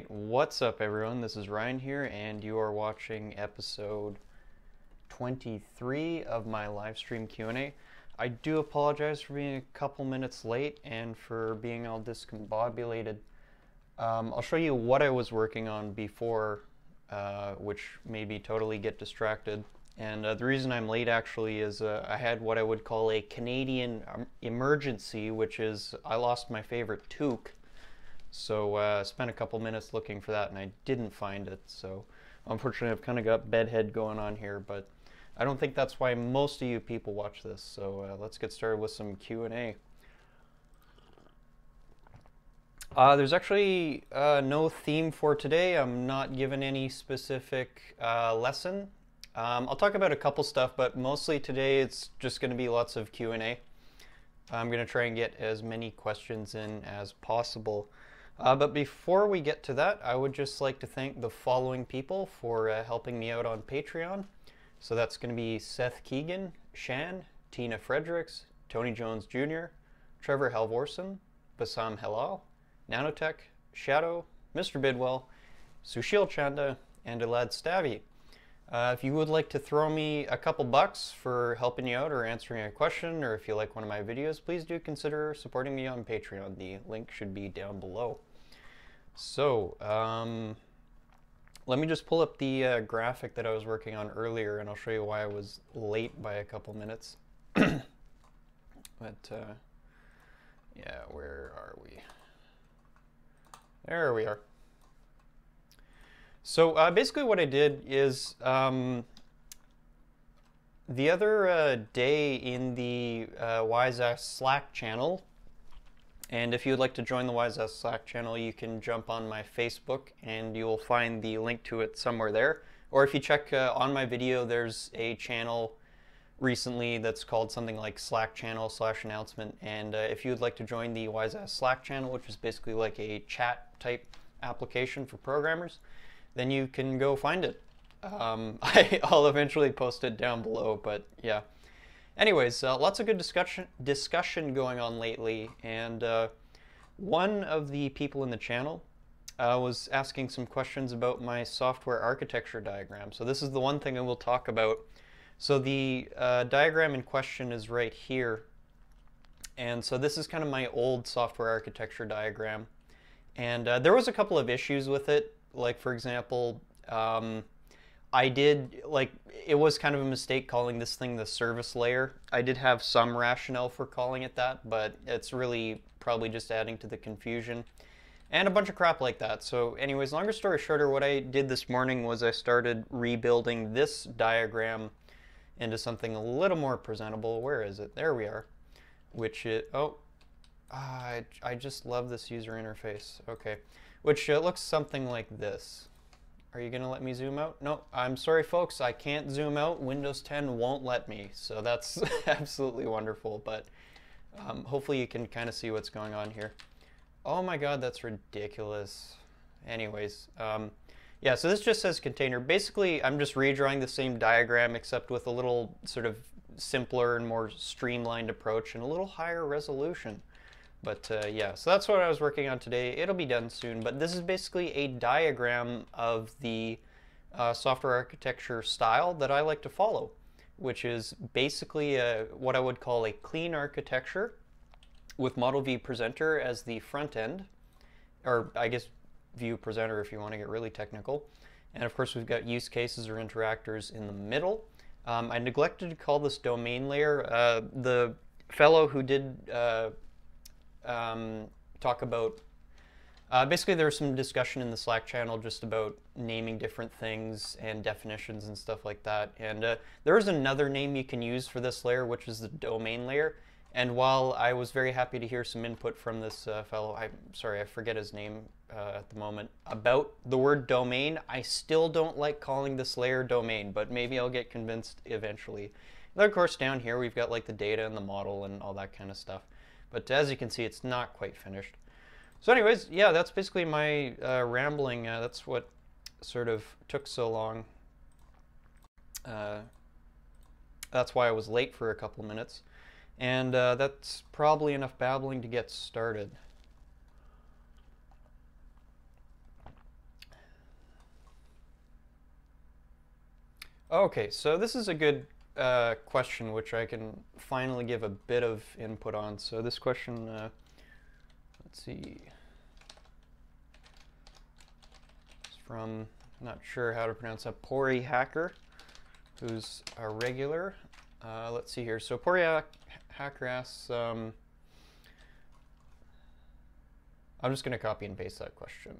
Alright, what's up everyone? This is Ryan here and you are watching episode 23 of my live stream Q&A. I do apologize for being a couple minutes late and for being all discombobulated. I'll show you what I was working on before, which made me totally get distracted. And the reason I'm late actually is I had what I would call a Canadian emergency, which is I lost my favorite toque. So I spent a couple minutes looking for that and I didn't find it. So unfortunately I've kind of got bedhead going on here, but I don't think that's why most of you people watch this. So let's get started with some Q&A. There's actually no theme for today. I'm not given any specific lesson. I'll talk about a couple stuff, but mostly today it's just going to be lots of Q&A. I'm going to try and get as many questions in as possible. But before we get to that, I would just like to thank the following people for helping me out on Patreon. So that's going to be Seth Keegan, Shan, Tina Fredericks, Tony Jones Jr., Trevor Halvorsen, Bassam Helal, Nanotech, Shadow, Mr. Bidwell, Sushil Chanda, and Elad Stavi. If you would like to throw me a couple bucks for helping you out or answering a question, or if you like one of my videos, please do consider supporting me on Patreon. The link should be down below. So, let me just pull up the graphic that I was working on earlier, and I'll show you why I was late by a couple minutes. But, yeah, where are we? There we are. So basically what I did is the other day in the WiseAss Slack channel, and if you would like to join the WiseAss Slack channel, you can jump on my Facebook and you will find the link to it somewhere there. Or if you check on my video, there's a channel recently that's called something like Slack channel / announcement. And if you would like to join the WiseAss Slack channel, which is basically like a chat type application for programmers, then you can go find it. I'll eventually post it down below, but yeah. Anyways, lots of good discussion going on lately, and one of the people in the channel was asking some questions about my software architecture diagram. So this is the one thing I will talk about. So the diagram in question is right here, and so this is kind of my old software architecture diagram, and there was a couple of issues with it. Like, for example, it was kind of a mistake calling this thing the service layer. I did have some rationale for calling it that, but it's really probably just adding to the confusion and a bunch of crap like that. So anyways, longer story shorter, what I did this morning was I started rebuilding this diagram into something a little more presentable. Where is it? There we are. Which is, I just love this user interface. Okay. Which looks something like this. Are you going to let me zoom out? No, I'm sorry folks, I can't zoom out. Windows 10 won't let me, so that's absolutely wonderful, but hopefully you can kind of see what's going on here. Oh my god, that's ridiculous. Anyways, yeah, so this just says container. Basically, I'm just redrawing the same diagram except with a little sort of simpler and more streamlined approach and a little higher resolution. But yeah, so that's what I was working on today. It'll be done soon, but this is basically a diagram of the software architecture style that I like to follow, which is basically what I would call a clean architecture with Model View Presenter as the front end, or I guess View Presenter if you want to get really technical. And of course we've got use cases or interactors in the middle. I neglected to call this domain layer. The fellow who did talk about, basically there was some discussion in the Slack channel just about naming different things and definitions and stuff like that. And there is another name you can use for this layer, which is the domain layer. And while I was very happy to hear some input from this fellow, I'm sorry, I forget his name at the moment, about the word domain, I still don't like calling this layer domain, but maybe I'll get convinced eventually. And then of course down here we've got like the data and the model and all that kind of stuff. But as you can see, it's not quite finished. So anyways, yeah, that's basically my rambling. That's what sort of took so long. That's why I was late for a couple minutes. And that's probably enough babbling to get started. Okay, so this is a good question which I can finally give a bit of input on. So this question, let's see, it's from, not sure how to pronounce that, Pori Hacker, who's a regular. Let's see here. So Pori Hacker asks, I'm just going to copy and paste that question.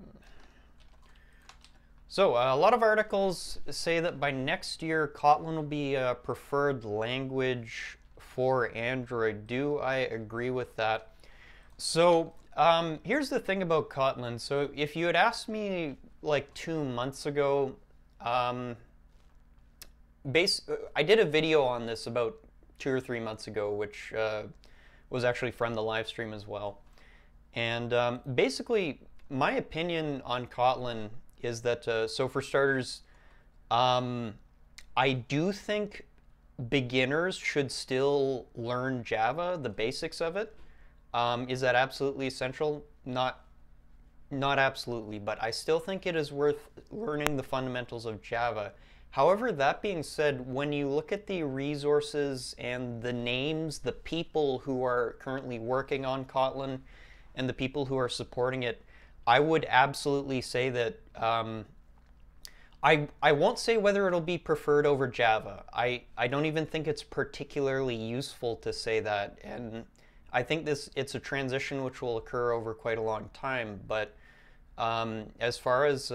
So a lot of articles say that by next year, Kotlin will be a preferred language for Android. Do I agree with that? So here's the thing about Kotlin. So if you had asked me like 2 months ago, I did a video on this about 2 or 3 months ago, which was actually from the live stream as well. And basically, my opinion on Kotlin is that, so for starters, I do think beginners should still learn Java, the basics of it. Is that absolutely essential? Not absolutely, but I still think it is worth learning the fundamentals of Java. However, that being said, when you look at the resources and the names, the people who are currently working on Kotlin and the people who are supporting it, I would absolutely say that I won't say whether it'll be preferred over Java. I don't even think it's particularly useful to say that, and I think it's a transition which will occur over quite a long time. But as far as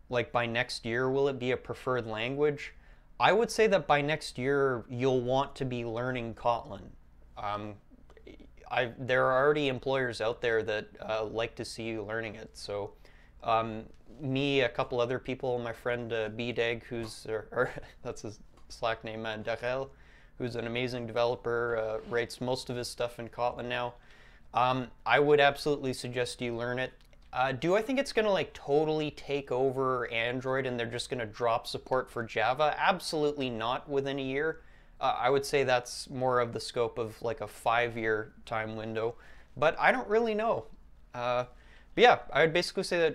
like by next year, will it be a preferred language? I would say that by next year you'll want to be learning Kotlin. There are already employers out there that like to see you learning it. So me, a couple other people, my friend B-Dag, who's, or that's his Slack name, Darrell, who's an amazing developer, writes most of his stuff in Kotlin now. I would absolutely suggest you learn it. Do I think it's going to like totally take over Android and they're just going to drop support for Java? Absolutely not within a year. I would say that's more of the scope of like a 5-year time window, but I don't really know. But yeah, I would basically say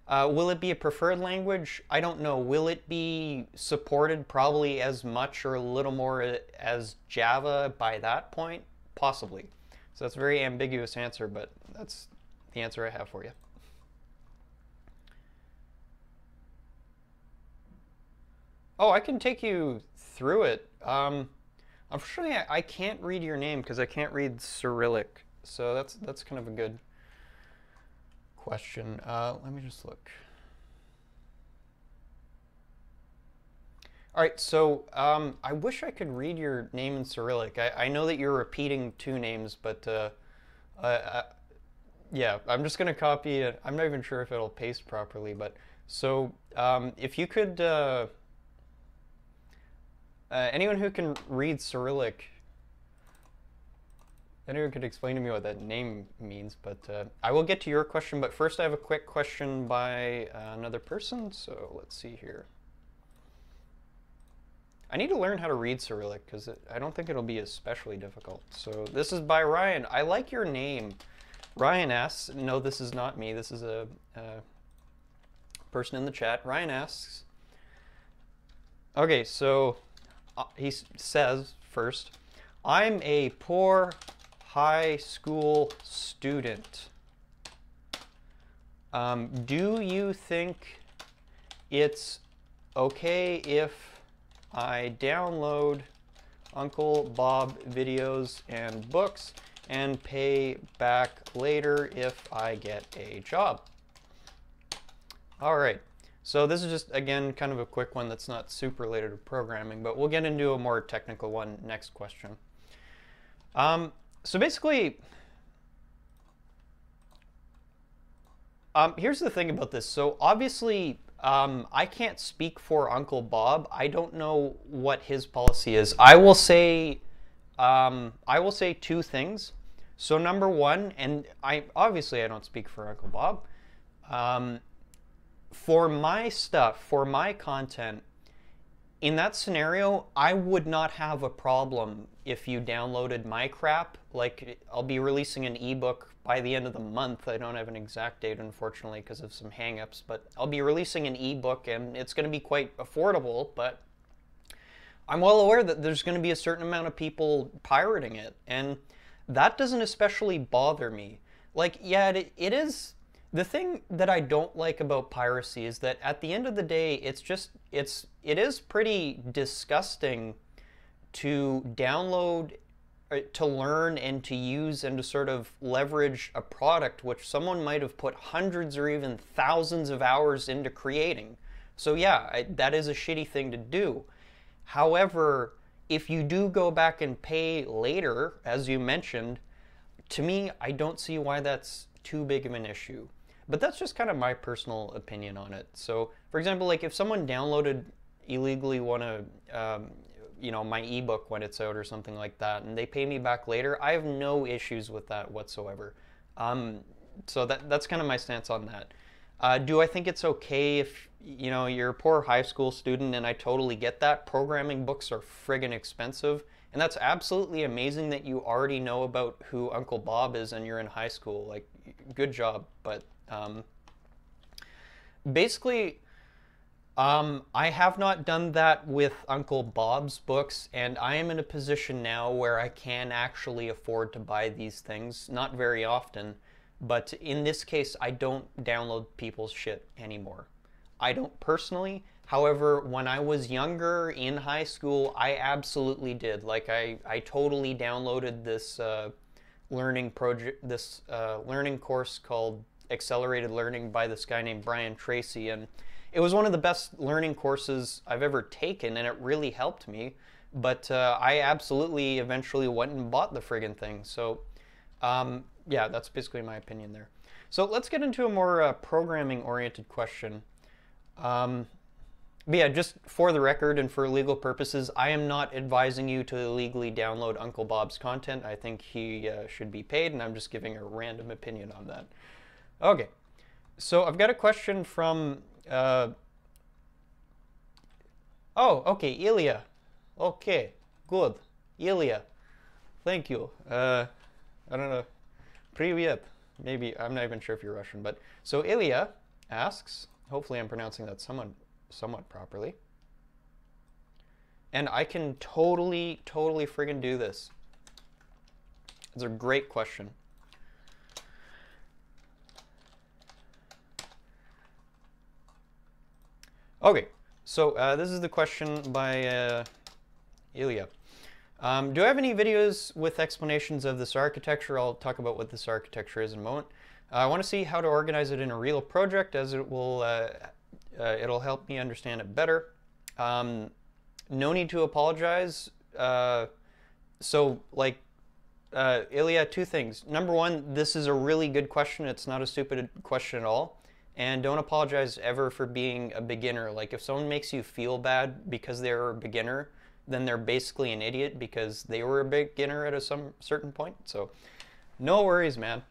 that will it be a preferred language? I don't know. Will it be supported probably as much or a little more as Java by that point? Possibly. So that's a very ambiguous answer, but that's the answer I have for you. Oh, I can take you through it. Unfortunately, I can't read your name because I can't read Cyrillic. So that's kind of a good question. Let me just look. All right, so I wish I could read your name in Cyrillic. I know that you're repeating 2 names, but yeah, I'm just going to copy it. I'm not even sure if it'll paste properly, but so if you could... anyone who can read Cyrillic, anyone could explain to me what that name means, but I will get to your question, but first I have a quick question by another person, so let's see here. I need to learn how to read Cyrillic, because I don't think it'll be especially difficult. So this is by Ryan. I like your name. Ryan asks, no, this is not me, this is a person in the chat. Ryan asks, okay, so... he says first, I'm a poor high school student. Do you think it's okay if I download Uncle Bob videos and books and pay back later if I get a job? All right. So this is just, again, kind of a quick one that's not super related to programming, but we'll get into a more technical one next question. So basically, here's the thing about this. So obviously, I can't speak for Uncle Bob. I don't know what his policy is. I will say 2 things. So number one, and obviously I don't speak for Uncle Bob. For my stuff, for my content, in that scenario, I would not have a problem if you downloaded my crap. Like, I'll be releasing an ebook by the end of the month. I don't have an exact date, unfortunately, because of some hangups, but I'll be releasing an ebook, and it's going to be quite affordable, but I'm well aware that there's going to be a certain amount of people pirating it, and that doesn't especially bother me. Like, yeah, it is. The thing that I don't like about piracy is that at the end of the day, it is pretty disgusting to download, to learn and to use and to sort of leverage a product which someone might have put hundreds or even thousands of hours into creating. So yeah, that is a shitty thing to do. However, if you do go back and pay later, as you mentioned, to me, I don't see why that's too big of an issue. But that's just kind of my personal opinion on it. So, for example, like if someone downloaded illegally my ebook when it's out or something like that, and they pay me back later, I have no issues with that whatsoever. So that's kind of my stance on that. Do I think it's okay if you're a poor high school student, and I totally get that. Programming books are friggin' expensive, and that's absolutely amazing that you already know about who Uncle Bob is and you're in high school. Like, good job. But basically, I have not done that with Uncle Bob's books, and I am in a position now where I can actually afford to buy these things. Not very often, but in this case, I don't download people's shit anymore. I don't personally. However, when I was younger in high school, I absolutely did. Like, I totally downloaded this learning course called Accelerated Learning by this guy named Brian Tracy, and it was one of the best learning courses I've ever taken, and it really helped me. But I absolutely eventually went and bought the friggin' thing. So yeah, that's basically my opinion there. So let's get into a more programming-oriented question. But yeah, just for the record and for legal purposes, I am not advising you to illegally download Uncle Bob's content. I think he should be paid, and I'm just giving a random opinion on that. Okay, so I've got a question from... oh, okay, Ilya. Okay, good. Ilya, thank you. I don't know. Привет. Maybe, I'm not even sure if you're Russian, but... So Ilya asks, hopefully I'm pronouncing that somewhat properly. And I can totally friggin' do this. It's a great question. Okay, so this is the question by Ilya. Do I have any videos with explanations of this architecture? I'll talk about what this architecture is in a moment. I want to see how to organize it in a real project, as it will it'll help me understand it better. No need to apologize. So, like, Ilya, two things. Number one, this is a really good question. It's not a stupid question at all. And don't apologize ever for being a beginner. Like, if someone makes you feel bad because they're a beginner, then they're basically an idiot because they were a beginner at some certain point. So, no worries, man.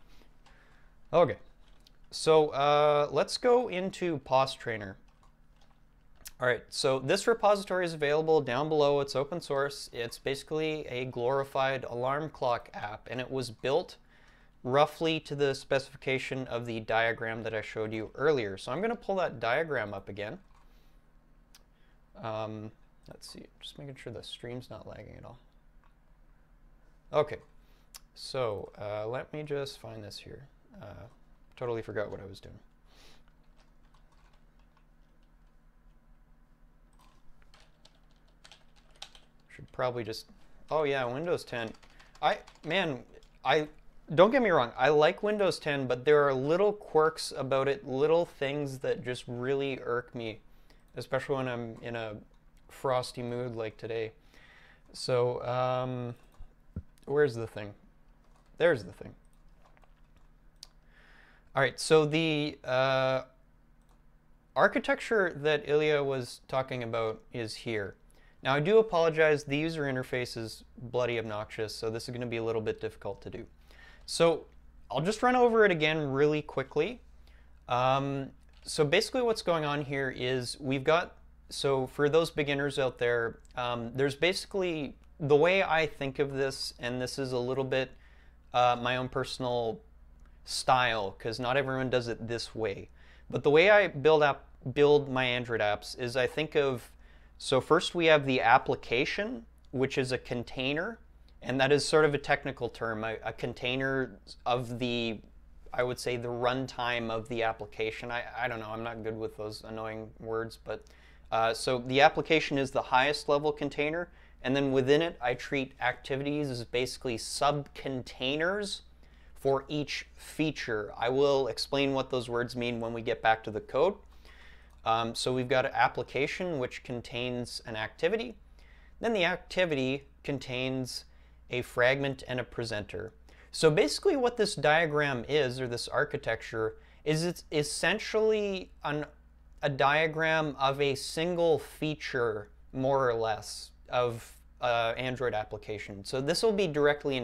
Okay, so let's go into Pos Trainer. All right, so this repository is available down below. It's open source. It's basically a glorified alarm clock app, and it was built roughly to the specification of the diagram that I showed you earlier. So I'm going to pull that diagram up again. Let's see, just making sure the stream's not lagging at all. Okay, so let me just find this here. Totally forgot what I was doing. Should probably just, oh yeah, Windows 10. Don't get me wrong, I like Windows 10, but there are little quirks about it, little things that just really irk me, especially when I'm in a frosty mood like today. So, where's the thing? There's the thing. All right, so the architecture that Ilya was talking about is here. Now, I do apologize, the user interface is bloody obnoxious, so this is going to be a little bit difficult to do. So I'll just run over it again really quickly. So basically what's going on here is we've got, so for those beginners out there, there's basically, the way I think of this, and this is a little bit my own personal style, because not everyone does it this way, but the way I build my Android apps is I think of So first we have the application, which is a container, and that is sort of a technical term, a container of the, I would say, the runtime of the application. I don't know, I'm not good with those annoying words, but so the application is the highest level container, and then within it I treat activities as basically sub-containers for each feature. I will explain what those words mean when we get back to the code. So we've got an application which contains an activity. Then the activity contains a fragment and a presenter. So basically what this diagram is, or this architecture, is it's essentially a diagram of a single feature, more or less, of Android application. So this will be directly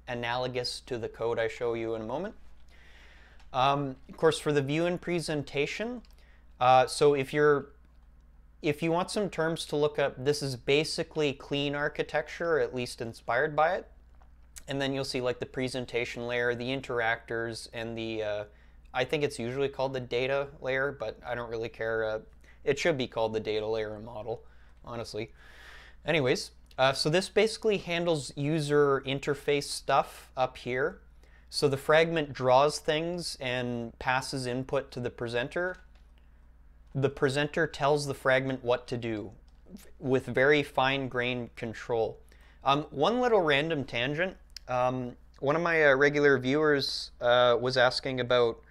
analogous to the code I show you in a moment. Of course, for the view and presentation, so if you want some terms to look up, this is basically clean architecture, or at least inspired by it. And then you'll see like the presentation layer, the interactors, and the, I think it's usually called the data layer, but I don't really care. It should be called the data layer model, honestly. Anyways, so this basically handles user interface stuff up here. So the fragment draws things and passes input to the presenter. The presenter tells the fragment what to do with very fine-grained control. One little random tangent. One of my regular viewers was asking about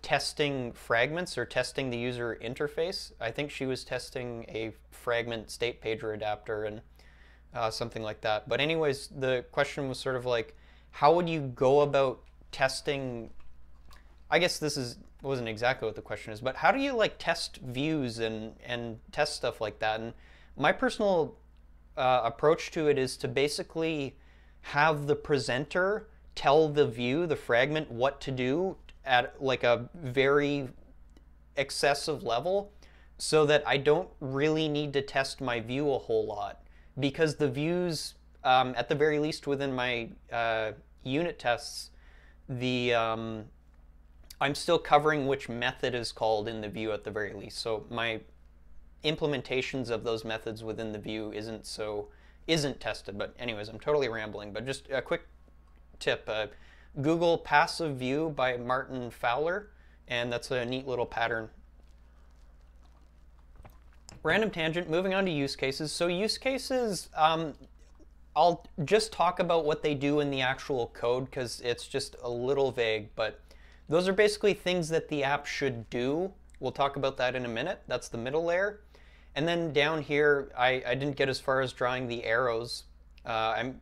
testing fragments or testing the user interface. I think she was testing a fragment state pager adapter and something like that. But anyways, the question was sort of like, how would you go about testing? I guess this wasn't exactly what the question is, but how do you like test views and test stuff like that? And my personal approach to it is to basically have the presenter tell the view, the fragment, what to do at like a very excessive level, so that I don't really need to test my view a whole lot, because the views, at the very least within my unit tests, I'm still covering which method is called in the view at the very least. So my implementations of those methods within the view isn't tested. But anyways, I'm totally rambling. But just a quick tip: Google Passive View by Martin Fowler, and that's a neat little pattern. Random tangent. Moving on to use cases. So use cases, I'll just talk about what they do in the actual code because it's just a little vague, but those are basically things that the app should do. We'll talk about that in a minute. That's the middle layer. And then down here, I didn't get as far as drawing the arrows. I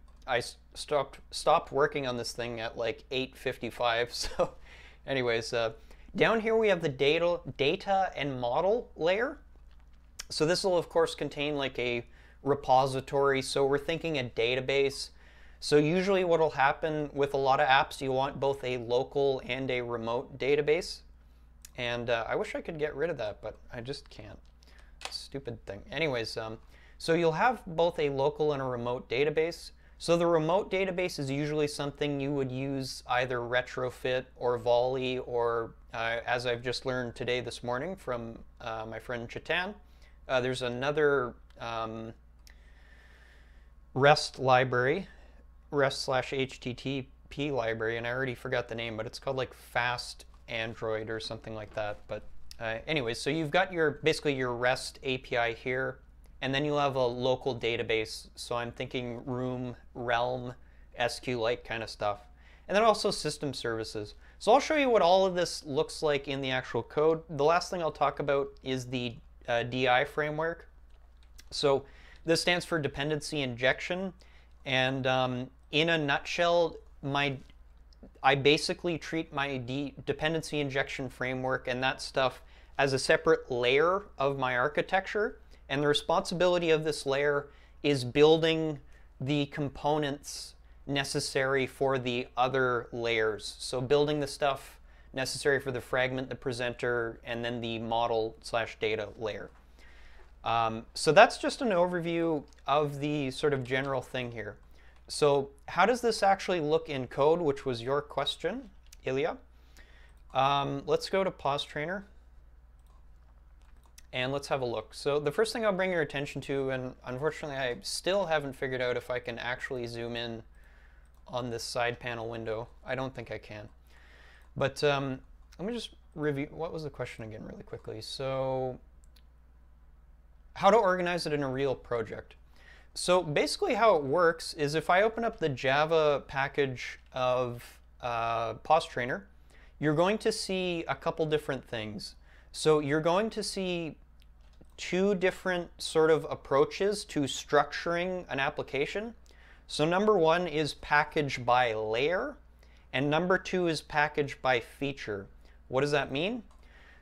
stopped working on this thing at like 8:55. So anyways, down here we have the data and model layer. So this will of course contain like a repository. So we're thinking a database. So usually what will happen with a lot of apps, you want both a local and a remote database. And I wish I could get rid of that, but I just can't. Stupid thing. Anyways, so you'll have both a local and a remote database. So the remote database is usually something you would use either retrofit or volley, or as I've just learned today this morning from my friend Chetan, there's another REST library, REST/HTTP library, and I already forgot the name, but it's called like Fast Android or something like that. But anyways, so you've got basically your REST API here, and then you'll have a local database. So I'm thinking Room, Realm, SQLite kind of stuff. And then also system services. So I'll show you what all of this looks like in the actual code. The last thing I'll talk about is the DI framework. So this stands for dependency injection. And in a nutshell, I basically treat my dependency injection framework and that stuff as a separate layer of my architecture. And the responsibility of this layer is building the components necessary for the other layers. So building the stuff necessary for the fragment, the presenter, and then the model/data layer. So that's just an overview of the sort of general thing here. So how does this actually look in code, which was your question, Ilya? Let's go to Pause Trainer. and let's have a look. So the first thing I'll bring your attention to, and unfortunately I still haven't figured out if I can actually zoom in on this side panel window. I don't think I can. But let me just review, what was the question again really quickly? So how to organize it in a real project. So basically how it works is if I open up the Java package of Pos Trainer, you're going to see a couple different things. So you're going to see two different sort of approaches to structuring an application. So number one is package by layer, and number two is package by feature. What does that mean?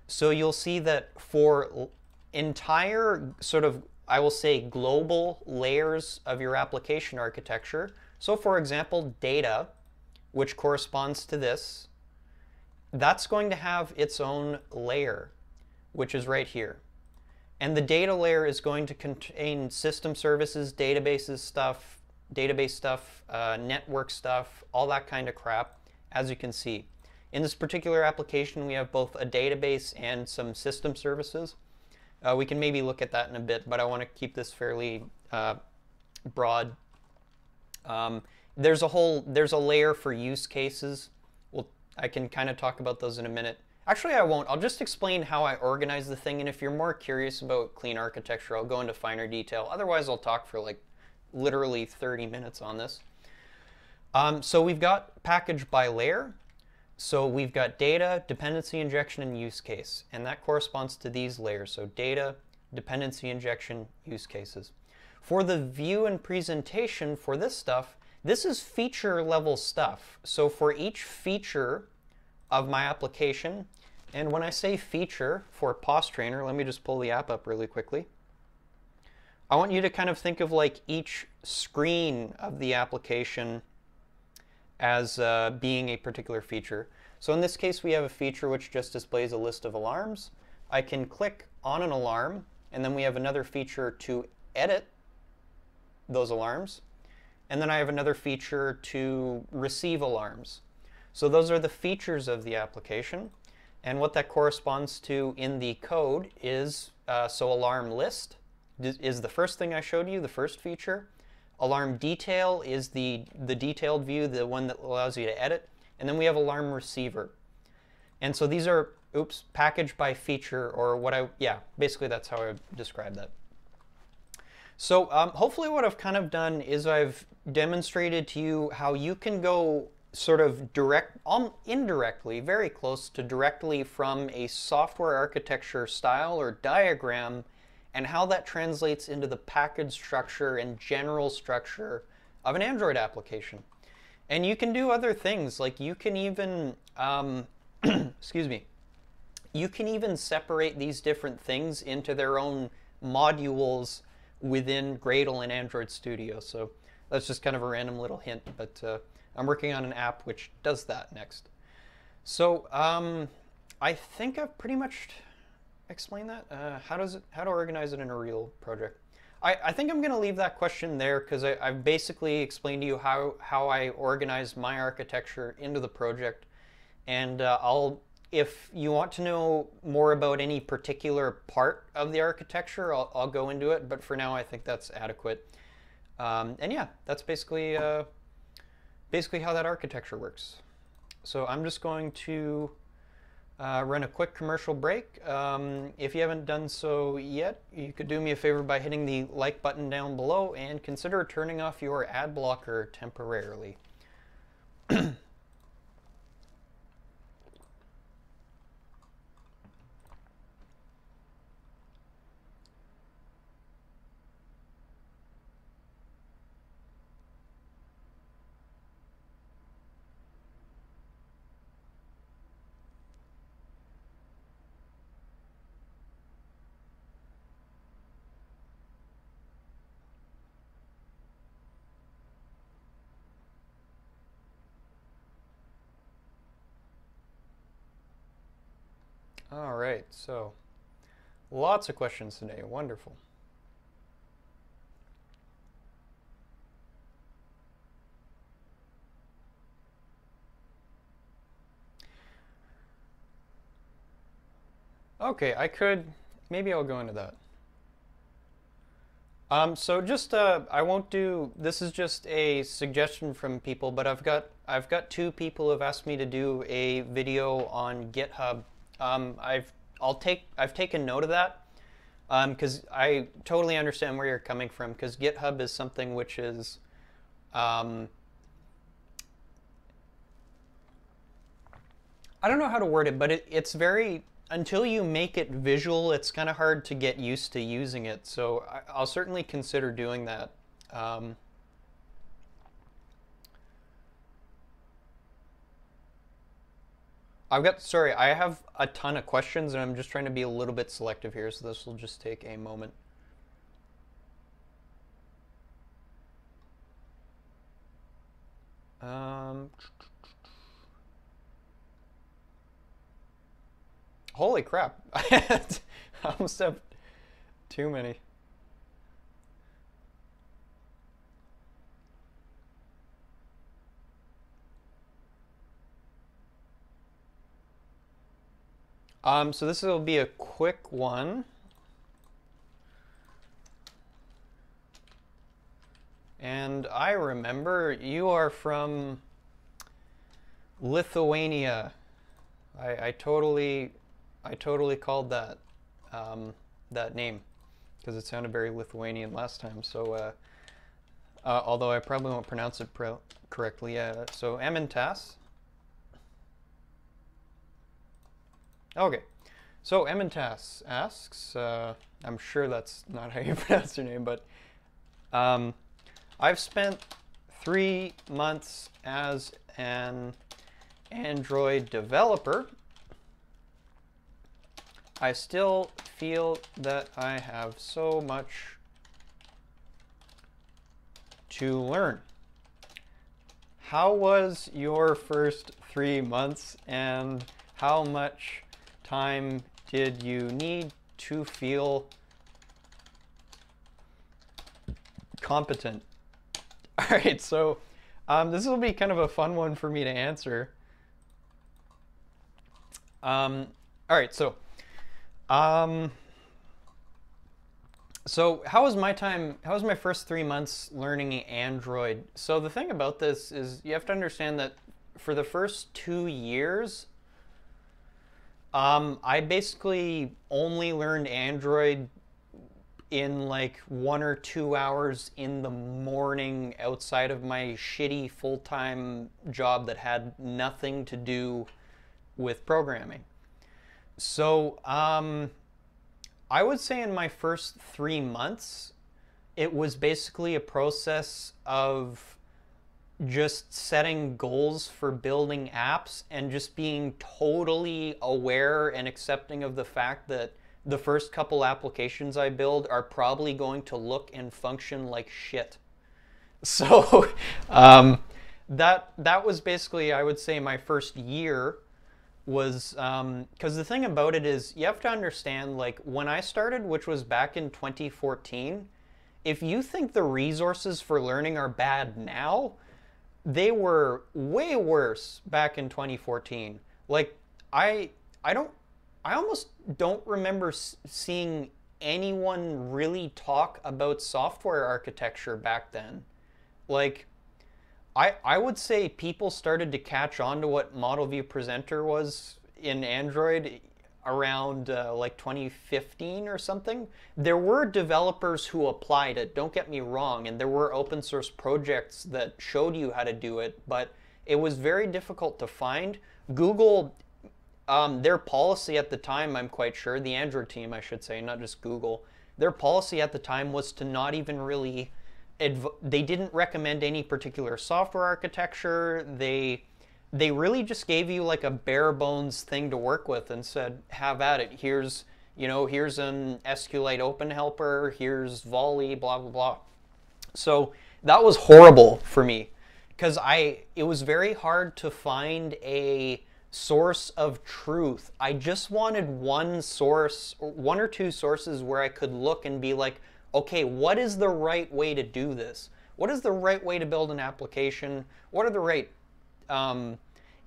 So you'll see that for entire sort of, I will say, global layers of your application architecture. So for example, data, which corresponds to this, that's going to have its own layer, which is right here. And the data layer is going to contain system services, databases stuff, database stuff, network stuff, all that kind of crap, as you can see. In this particular application, we have both a database and some system services. We can maybe look at that in a bit, but I want to keep this fairly broad. There's a layer for use cases. Well, I can kind of talk about those in a minute. Actually, I won't. I'll just explain how I organize the thing, and if you're more curious about clean architecture, I'll go into finer detail. Otherwise, I'll talk for like literally 30 minutes on this. So we've got package by layer. So we've got data, dependency injection, and use case, and that corresponds to these layers. So data, dependency injection, use cases. For the view and presentation for this stuff, this is feature level stuff. So for each feature of my application, and when I say feature for Pos Trainer, let me just pull the app up really quickly. I want you to kind of think of like each screen of the application as being a particular feature. So in this case, we have a feature which just displays a list of alarms. I can click on an alarm, and then we have another feature to edit those alarms. And then I have another feature to receive alarms. So those are the features of the application. And what that corresponds to in the code is, so alarm list is the first thing I showed you, the first feature. Alarm detail is the detailed view, the one that allows you to edit. And then we have alarm receiver. And so these are, package by feature, or basically that's how I describe that. So hopefully what I've kind of done is I've demonstrated to you how you can go sort of indirectly, very close to directly from a software architecture style or diagram, and how that translates into the package structure and general structure of an Android application. And you can do other things, like you can even, excuse me, you can even separate these different things into their own modules within Gradle and Android Studio. So that's just kind of a random little hint, but I'm working on an app which does that next. So I think I've pretty much explained that. How to organize it in a real project. I think I'm going to leave that question there because I've basically explained to you how I organize my architecture into the project. And if you want to know more about any particular part of the architecture, I'll go into it. But for now, I think that's adequate. And yeah, that's basically how that architecture works. So I'm just going to run a quick commercial break. If you haven't done so yet, you could do me a favor by hitting the like button down below and consider turning off your ad blocker temporarily. All right, so lots of questions today. Wonderful. Okay, I could maybe I'll go into that. So just I won't do. This is just a suggestion from people, but I've got two people who have asked me to do a video on GitHub. I've taken note of that because I totally understand where you're coming from. Because GitHub is something which is I don't know how to word it, but it's very. Until you make it visual, it's kind of hard to get used to using it. So I'll certainly consider doing that. I have a ton of questions, and I'm just trying to be a little bit selective here, so this will just take a moment. Holy crap. I almost have too many. So this will be a quick one. And I remember you are from Lithuania. I totally called that that name because it sounded very Lithuanian last time. So although I probably won't pronounce it correctly. So Emintas. Okay. So Emintas asks. I'm sure that's not how you pronounce your name, but I've spent 3 months as an Android developer. I still feel that I have so much to learn. How was your first 3 months, and how much time did you need to feel competent? All right, so this will be kind of a fun one for me to answer. All right, so how was my first 3 months learning Android? So the thing about this is you have to understand that for the first 2 years, I basically only learned Android in like 1 or 2 hours in the morning outside of my shitty full-time job that had nothing to do with programming. So I would say in my first 3 months, it was basically a process of just setting goals for building apps and just being totally aware and accepting of the fact that the first couple applications I build are probably going to look and function like shit. So that was basically, I would say, my first year was, because the thing about it is you have to understand, like when I started, which was back in 2014, if you think the resources for learning are bad now, they were way worse back in 2014. Like I almost don't remember seeing anyone really talk about software architecture back then. Like I would say people started to catch on to what Model View Presenter was in Android around like 2015 or something. There were developers who applied it, don't get me wrong, and there were open source projects that showed you how to do it, but it was very difficult to find. Google, their policy at the time, I'm quite sure, the Android team I should say, not just Google, their policy at the time was to not even really, they didn't recommend any particular software architecture. They really just gave you like a bare bones thing to work with and said, have at it. Here's an SQLite open helper, here's volley, blah, blah, blah. So that was horrible for me because it was very hard to find a source of truth. I just wanted one source, or 1 or 2 sources where I could look and be like, okay, what is the right way to do this? What is the right way to build an application? What are the right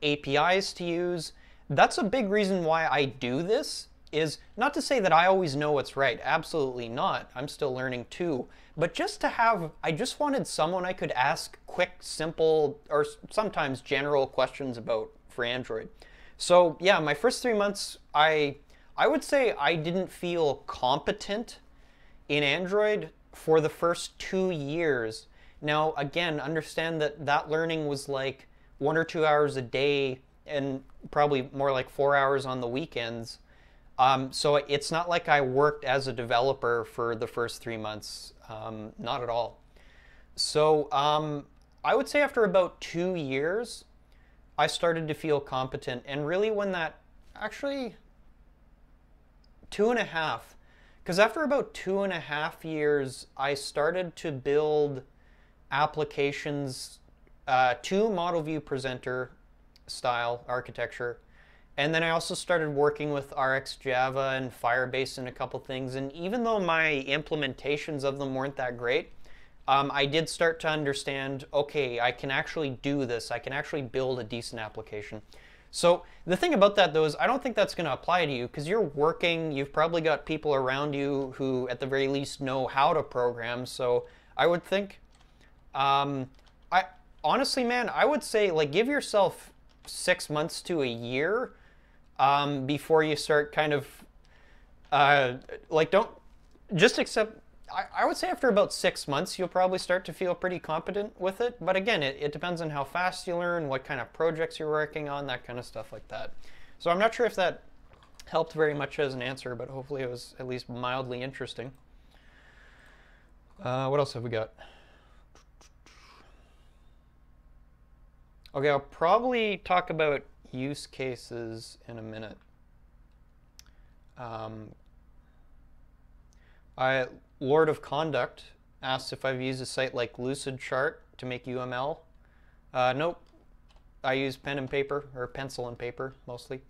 APIs to use? That's a big reason why I do this, is not to say that I always know what's right. Absolutely not. I'm still learning too. But just to have, I just wanted someone I could ask quick, simple, or sometimes general questions about for Android. So yeah, my first 3 months, I would say I didn't feel competent in Android for the first 2 years. Now, again, understand that that learning was like 1 or 2 hours a day and probably more like 4 hours on the weekends. So it's not like I worked as a developer for the first 3 months, not at all. So I would say after about 2 years, I started to feel competent. And really when that, actually 2.5, because after about 2.5 years, I started to build applications to model view presenter style architecture. And then I also started working with RxJava and Firebase and a couple things. And even though my implementations of them weren't that great, I did start to understand, okay, I can actually do this. I can actually build a decent application. So the thing about that, though, is I don't think that's going to apply to you because you're working. You've probably got people around you who, at the very least, know how to program. So I would think, honestly, man, I would say, like, give yourself 6 months to a year before you start kind of, like, don't just accept. I would say after about 6 months, you'll probably start to feel pretty competent with it. But again, it depends on how fast you learn, what kind of projects you're working on, that kind of stuff like that. So I'm not sure if that helped very much as an answer, but hopefully it was at least mildly interesting. What else have we got? Okay, I'll probably talk about use cases in a minute. Lord of Conduct asks if I've used a site like Lucidchart to make UML. Nope. I use pen and paper, or pencil and paper, mostly.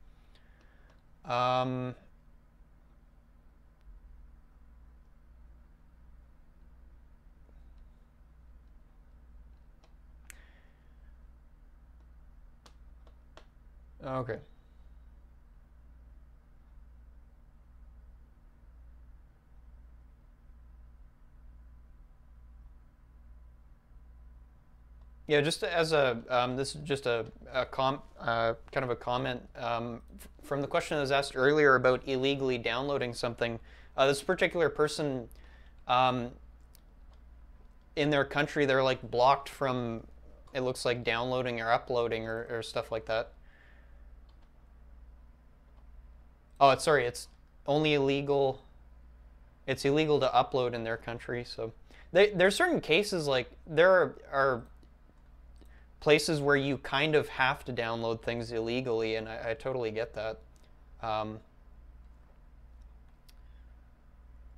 Okay. Yeah, just as a, this is just a kind of a comment from the question that was asked earlier about illegally downloading something. This particular person, in their country, they're like blocked from, it looks like, downloading or uploading or stuff like that. Oh, sorry, it's only illegal. It's illegal to upload in their country. So there's certain cases, like there are places where you kind of have to download things illegally, and I totally get that.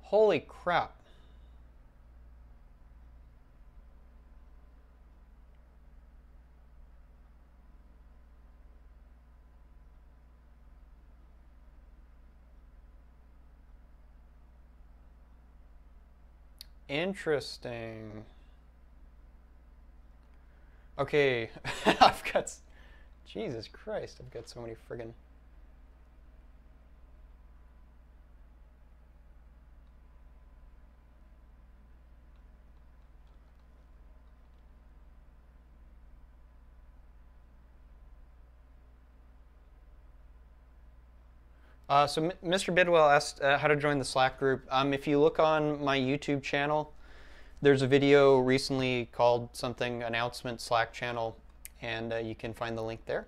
Holy crap. Interesting. Okay, I've got, Jesus Christ, I've got so many friggin'. So Mr. Bidwell asked how to join the Slack group. If you look on my YouTube channel, there's a video recently called something announcement Slack channel, and you can find the link there.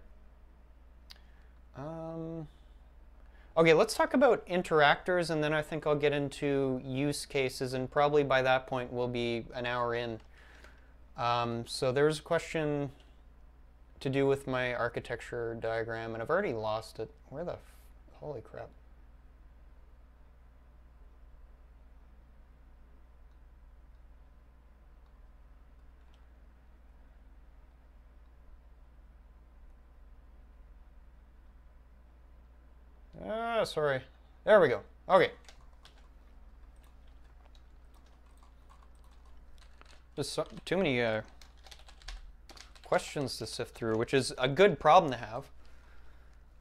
Okay, let's talk about interactors, and then I think I'll get into use cases, and probably by that point we'll be an hour in. So there's a question to do with my architecture diagram, and I've already lost it. Where the holy crap. Sorry. There we go. Okay. Just too many questions to sift through, which is a good problem to have.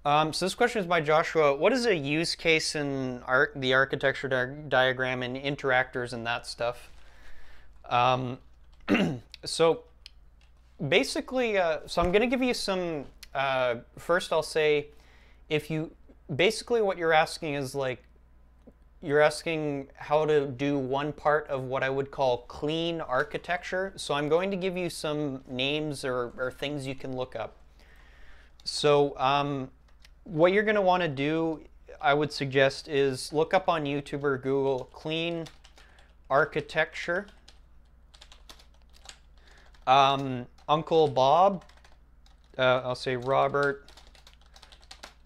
So this question is by Joshua. What is a use case in the architecture diagram and interactors and that stuff? So basically, so I'm going to give you some. First, I'll say, if you basically what you're asking is like you're asking how to do one part of what I would call clean architecture. So I'm going to give you some names or things you can look up. So what you're going to want to do, I would suggest, is look up on YouTube or Google clean architecture. Uncle Bob, I'll say Robert.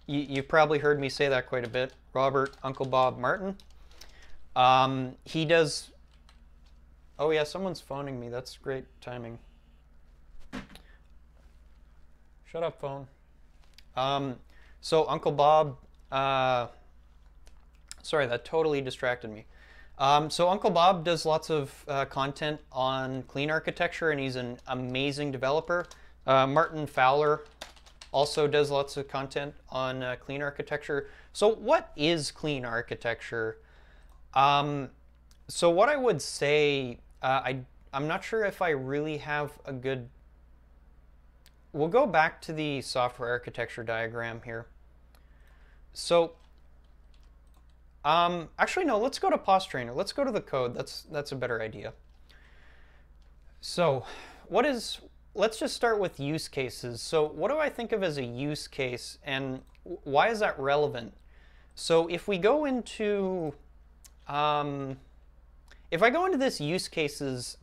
You've probably heard me say that quite a bit. Robert Uncle Bob Martin. He does. Oh yeah, someone's phoning me. That's great timing. Shut up, phone. So Uncle Bob. Sorry, that totally distracted me. So Uncle Bob does lots of content on clean architecture, and he's an amazing developer. Martin Fowler also does lots of content on clean architecture. So what is clean architecture? So what I would say, I'm not sure if I really have a good... We'll go back to the software architecture diagram here. So actually, no, let's go to Pos Trainer. Let's go to the code. That's a better idea. So let's just start with use cases. So what do I think of as a use case, and why is that relevant? So if we go into, if I go into this use cases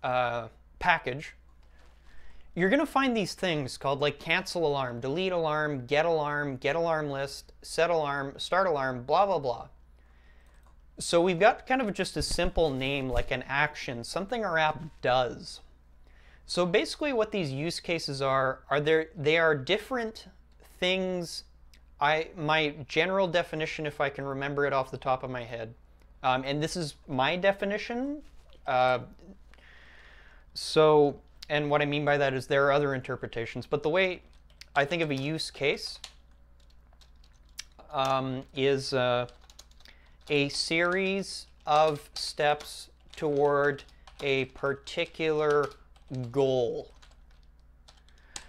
package, you're going to find these things called like cancel alarm, delete alarm, get alarm list, set alarm, start alarm, blah, blah, blah. So we've got kind of just a simple name like an action, something our app does. So basically what these use cases are they are different things. My general definition, if I can remember it off the top of my head, and this is my definition. And what I mean by that is there are other interpretations, but the way I think of a use case is a series of steps toward a particular goal.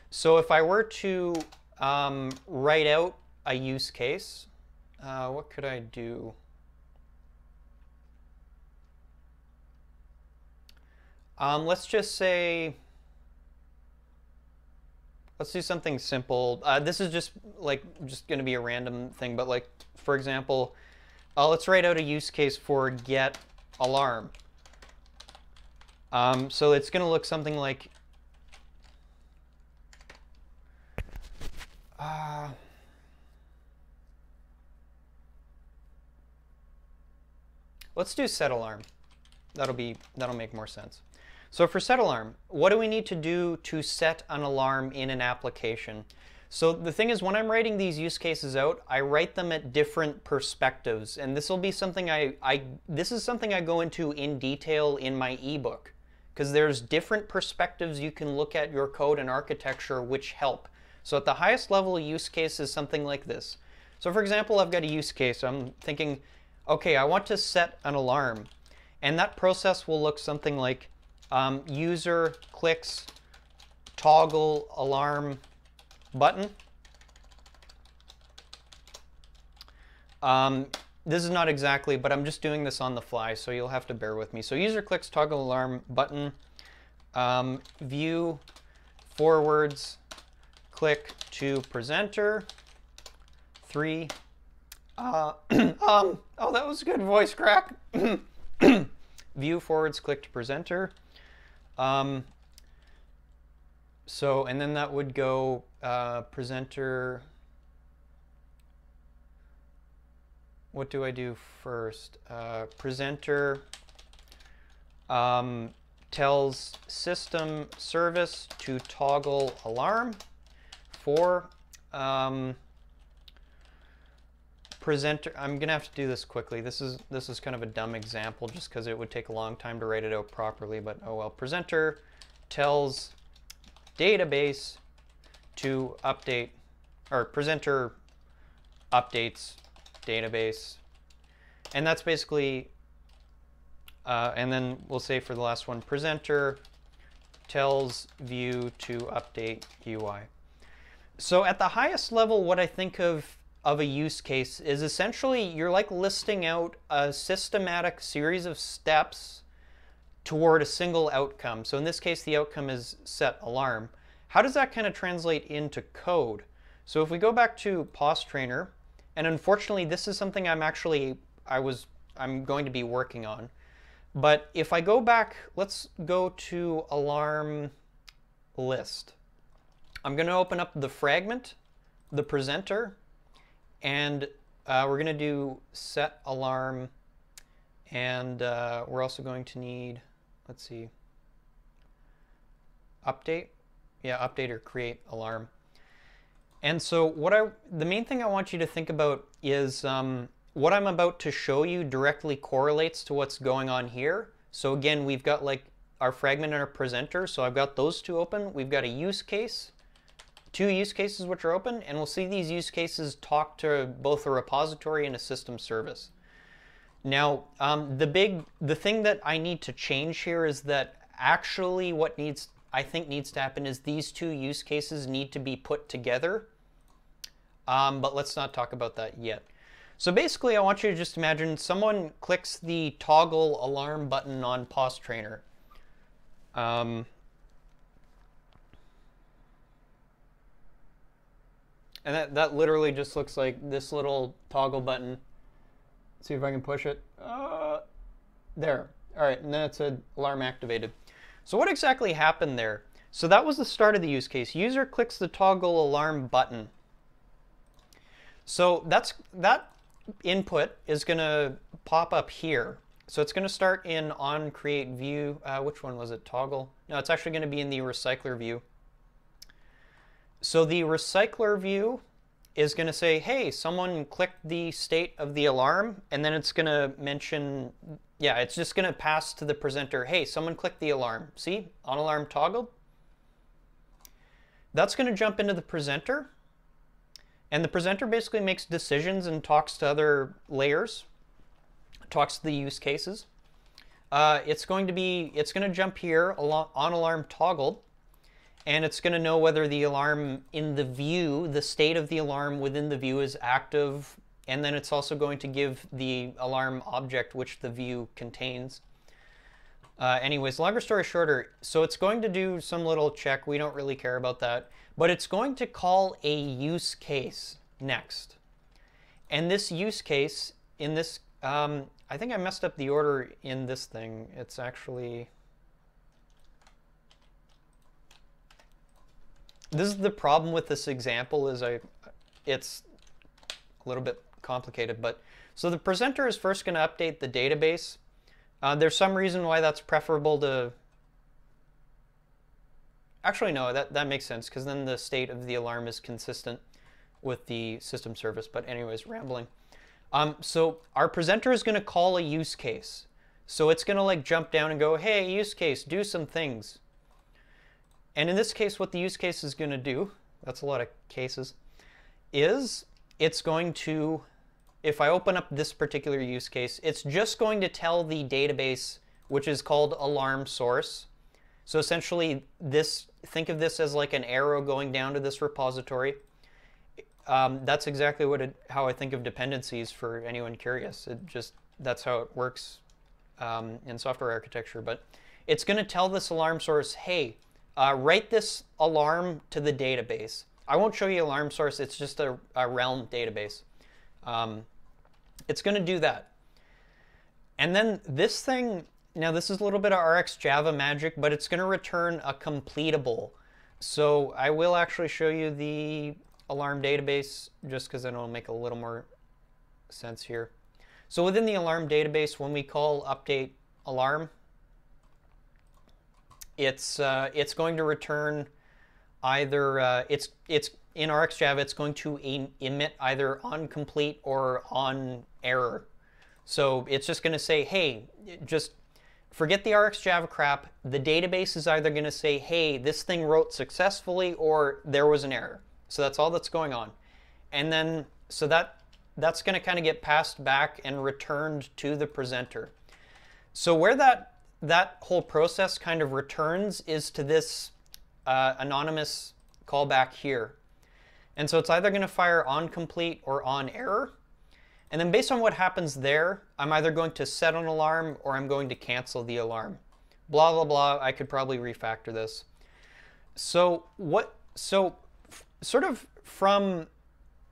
So if I were to write out a use case, what could I do? Let's just say, let's do something simple. This is just going to be a random thing, but like, for example, let's write out a use case for get alarm. So it's going to look something like, let's do set alarm. That'll make more sense. So for set alarm, what do we need to do to set an alarm in an application? So the thing is, when I'm writing these use cases out, I write them at different perspectives, and this will be something this is something I go into in detail in my ebook, because there's different perspectives you can look at your code and architecture which help. So at the highest level, a use case is something like this. So for example, I've got a use case. I'm thinking, okay, I want to set an alarm, and that process will look something like user clicks toggle alarm button. This is not exactly, but I'm just doing this on the fly, so you'll have to bear with me. So user clicks toggle alarm button, view forwards click to presenter 3. Oh, that was a good voice crack. View forwards click to presenter. So, and then that would go presenter. What do I do first? Presenter tells system service to toggle alarm. 4. Presenter, I'm gonna have to do this quickly. This is kind of a dumb example just because it would take a long time to write it out properly, but oh well. Presenter tells database to update or presenter updates database. And that's basically, and then we'll say for the last one, presenter tells view to update UI. So at the highest level, what I think of a use case is essentially you're like listing out a systematic series of steps toward a single outcome. So in this case, the outcome is set alarm. How does that kind of translate into code? So if we go back to POS Trainer, and unfortunately this is something I'm going to be working on. But if I go back, let's go to alarm list. I'm going to open up the fragment, the presenter, and we're going to do set alarm, and we're also going to need, let's see, update. Yeah, update or create alarm. And so the main thing I want you to think about is what I'm about to show you directly correlates to what's going on here. So again, we've got like our fragment and our presenter. So I've got those two open. We've got a use case, two use cases which are open, and we'll see these use cases talk to both a repository and a system service. Now, the thing that I need to change here is that actually what I think needs to happen is these two use cases need to be put together. But let's not talk about that yet. So basically, I want you to just imagine someone clicks the toggle alarm button on POS Trainer. And that literally just looks like this little toggle button. Let's see if I can push it. There. All right, and then it said alarm activated. So what exactly happened there? So that was the start of the use case. User clicks the toggle alarm button. So that input is going to pop up here. So it's going to start in on create view. Which one was it? Toggle? No, it's actually going to be in the Recyclerview. So the Recyclerview is going to say, hey, someone clicked the state of the alarm, and then it's going to mention, yeah, it's just going to pass to the presenter, hey, someone clicked the alarm. See, on alarm toggled. That's going to jump into the presenter, and the presenter basically makes decisions and talks to other layers, talks to the use cases. It's going to jump here on alarm toggled, and it's going to know whether the alarm in the view, the state of the alarm within the view is active, and then it's also going to give the alarm object which the view contains. Anyways, longer story shorter, so it's going to do some little check. We don't really care about that, but it's going to call a use case next. And this use case in this, I think I messed up the order in this thing. It's actually, this is the problem with this example is it's a little bit complicated, but so the presenter is first going to update the database. There's some reason why that's preferable to, actually no, that makes sense because then the state of the alarm is consistent with the system service, but anyways, rambling. So our presenter is going to call a use case. So it's going to like jump down and go, hey, use case, do some things. And in this case, what the use case is going to do, that's a lot of cases, is it's going to, if I open up this particular use case, it's just going to tell the database, which is called alarm source. So essentially, think of this as like an arrow going down to this repository. That's exactly how I think of dependencies for anyone curious. That's how it works in software architecture. But it's going to tell this alarm source, hey, write this alarm to the database. I won't show you alarm source. It's just a realm database. It's going to do that. And then this thing, now this is a little bit of RxJava magic, but it's going to return a completable. So I will actually show you the alarm database just because it'll make a little more sense here. So within the alarm database, when we call update alarm, it's going to return either, it's in RxJava, it's going to emit either on complete or on error. So it's just going to say, hey, just forget the RxJava crap. The database is either going to say, hey, this thing wrote successfully or there was an error. So that's all that's going on. And then, so that's going to kind of get passed back and returned to the presenter. So where that whole process kind of returns is to this anonymous callback here. And so it's either going to fire on complete or on error. And then based on what happens there, I'm either going to set an alarm or I'm going to cancel the alarm. Blah, blah, blah. I could probably refactor this. So sort of from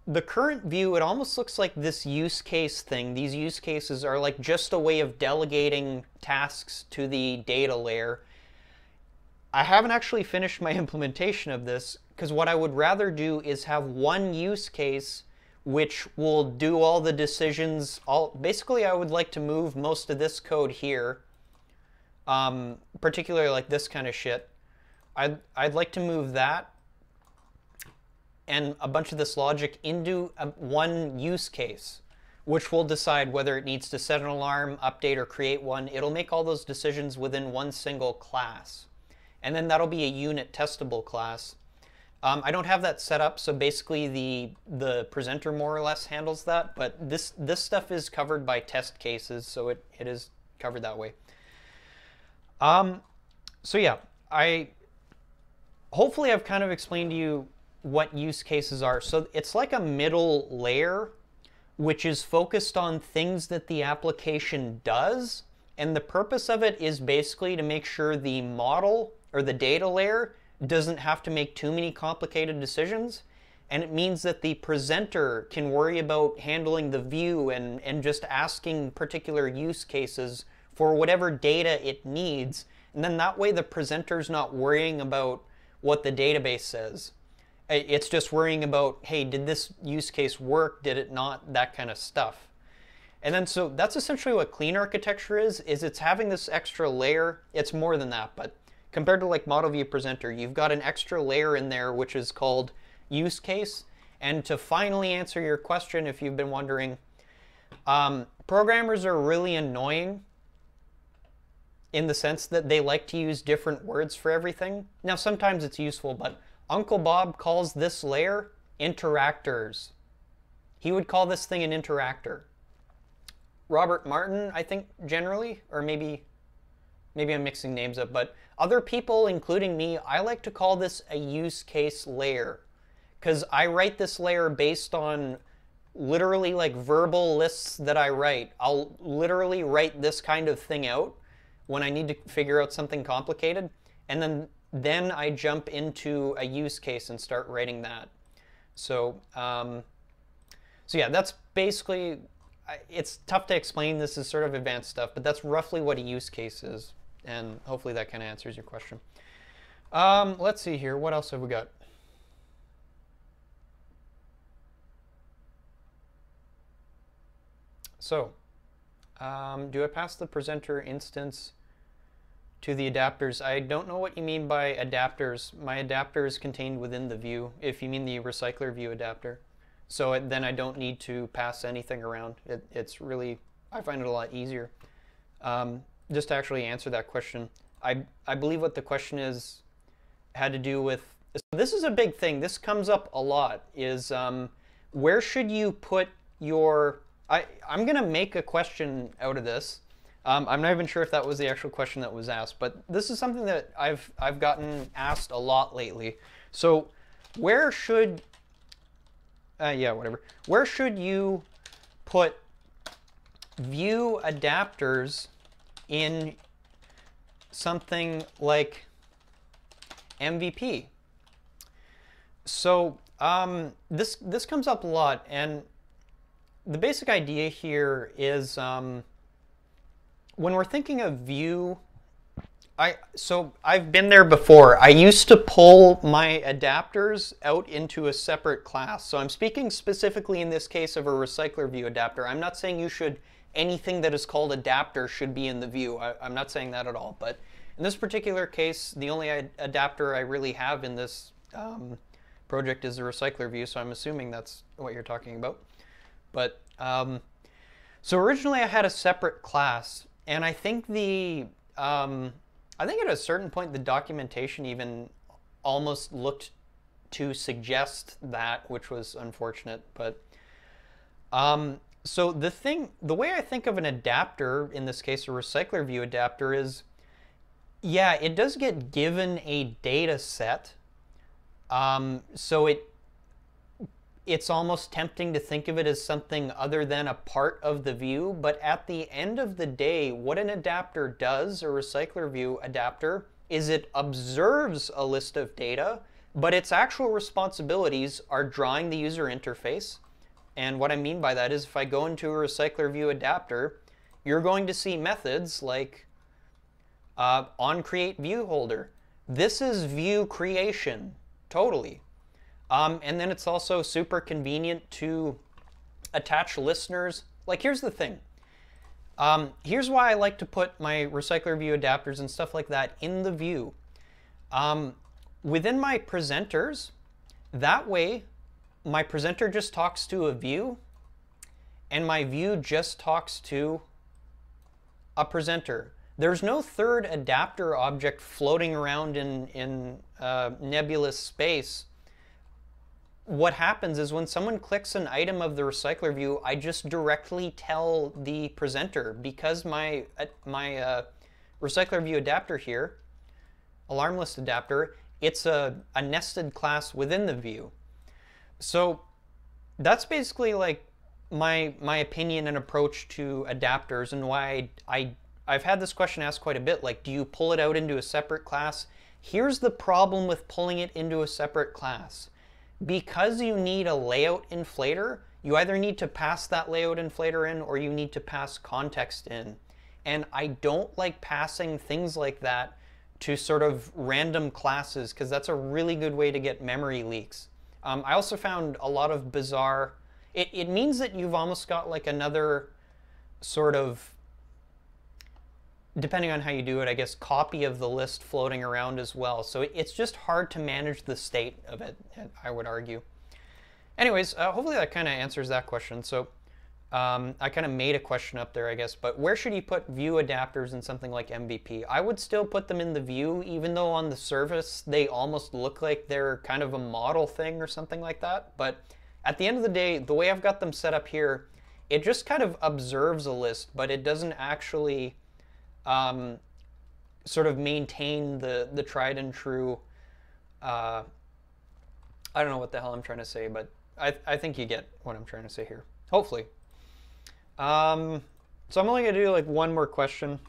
the current view, it almost looks like this use case thing. These use cases are like just a way of delegating tasks to the data layer. I haven't actually finished my implementation of this, because what I would rather do is have one use case which will do all the decisions. Basically, I would like to move most of this code here, particularly like this kind of shit. I'd like to move that and a bunch of this logic into one use case, which will decide whether it needs to set an alarm, update, or create one. It'll make all those decisions within one single class. And then that'll be a unit testable class. I don't have that set up, so basically the presenter more or less handles that, but this stuff is covered by test cases, so it is covered that way. So yeah, hopefully I've kind of explained to you what use cases are. So it's like a middle layer which is focused on things that the application does, and the purpose of it is basically to make sure the model or the data layer doesn't have to make too many complicated decisions, and it means that the presenter can worry about handling the view and just asking particular use cases for whatever data it needs, and then that way the presenter's not worrying about what the database says. It's just worrying about, hey, did this use case work, did it not, that kind of stuff. And then so that's essentially what clean architecture is it's having this extra layer. It's more than that, but compared to like model view presenter, you've got an extra layer in there which is called use case. And to finally answer your question, if you've been wondering, programmers are really annoying in the sense that they like to use different words for everything. Now sometimes it's useful, but Uncle Bob calls this layer interactors. He would call this thing an interactor. Robert Martin, I think, generally, or maybe I'm mixing names up, but other people, including me, I like to call this a use case layer, because I write this layer based on literally like verbal lists that I write. I'll literally write this kind of thing out when I need to figure out something complicated, and then I jump into a use case and start writing that. So, so yeah, that's basically, it's tough to explain. This is sort of advanced stuff, but that's roughly what a use case is. And hopefully that kind of answers your question. Let's see here. What else have we got? So, do I pass the presenter instance to the adapters? I don't know what you mean by adapters. My adapter is contained within the view, if you mean the Recyclerview adapter. So then I don't need to pass anything around. It's really, I find it a lot easier. Just to actually answer that question, I believe what the question is had to do with, this is a big thing, this comes up a lot, is where should you put your, I'm going to make a question out of this. I'm not even sure if that was the actual question that was asked, but this is something that I've gotten asked a lot lately. So where should, yeah, whatever. Where should you put view adapters in something like MVP? So this comes up a lot, and the basic idea here is when we're thinking of view, so I've been there before. I used to pull my adapters out into a separate class. So I'm speaking specifically in this case of a Recyclerview adapter. I'm not saying anything that is called adapter should be in the view. I'm not saying that at all. But in this particular case, the only adapter I really have in this project is the Recyclerview, so I'm assuming that's what you're talking about. But so originally I had a separate class, and I think I think at a certain point the documentation even almost looked to suggest that, which was unfortunate. But so the way I think of an adapter, in this case a Recyclerview adapter, is, yeah, it does get given a data set. So it's almost tempting to think of it as something other than a part of the view, but at the end of the day, what an adapter does, a Recyclerview adapter, is it observes a list of data, but its actual responsibilities are drawing the user interface. And what I mean by that is, if I go into a Recyclerview adapter, you're going to see methods like onCreateViewHolder. This is view creation, totally. And then it's also super convenient to attach listeners. Like, here's the thing. Here's why I like to put my Recyclerview adapters and stuff like that in the view. Within my presenters, that way my presenter just talks to a view, and my view just talks to a presenter. There's no third adapter object floating around in nebulous space. What happens is, when someone clicks an item of the Recyclerview, I just directly tell the presenter, because my Recyclerview adapter here, alarm list adapter, it's a nested class within the view. So that's basically like my opinion and approach to adapters, and why I've had this question asked quite a bit, like, do you pull it out into a separate class? Here's the problem with pulling it into a separate class. Because you need a layout inflator, you either need to pass that layout inflator in, or you need to pass context in. And I don't like passing things like that to sort of random classes, because that's a really good way to get memory leaks. I also found a lot of bizarre... It means that you've almost got like another sort of, depending on how you do it, I guess, copy of the list floating around as well. So it's just hard to manage the state of it, I would argue. Anyways, hopefully that kind of answers that question. So I kind of made a question up there, I guess, but where should you put view adapters in something like MVP? I would still put them in the view, even though on the surface they almost look like they're kind of a model thing or something like that. But at the end of the day, the way I've got them set up here, it just kind of observes a list, but it doesn't actually sort of maintain the tried and true, I don't know what the hell I'm trying to say, but I think you get what I'm trying to say here, hopefully. So I'm only going to do like one more question.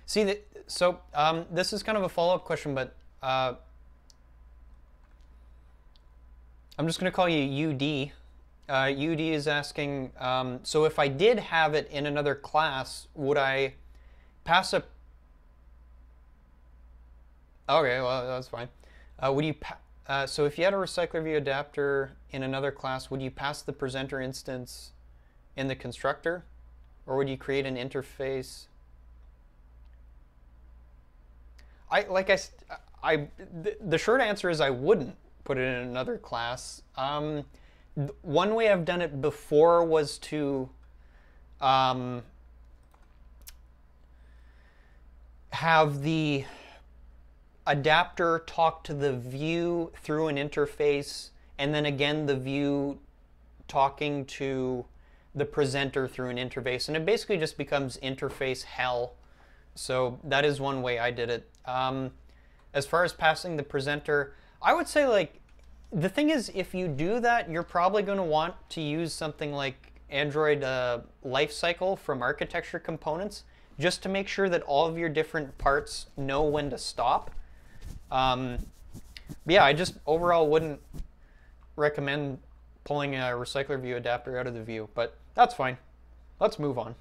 See, so this is kind of a follow-up question, but I'm just going to call you UD. UD is asking, so if I did have it in another class, would I pass a... Okay, well, that's fine. Would you so if you had a Recyclerview adapter in another class, would you pass the presenter instance in the constructor? Or would you create an interface? The short answer is I wouldn't put it in another class. One way I've done it before was to have the adapter talk to the view through an interface, and then again the view talking to the presenter through an interface, and it basically just becomes interface hell. So that is one way I did it. As far as passing the presenter, I would say, like, the thing is, if you do that, you're probably going to want to use something like Android Lifecycle from architecture components, just to make sure that all of your different parts know when to stop. But yeah, I just overall wouldn't recommend pulling a Recyclerview adapter out of the view, but that's fine. Let's move on.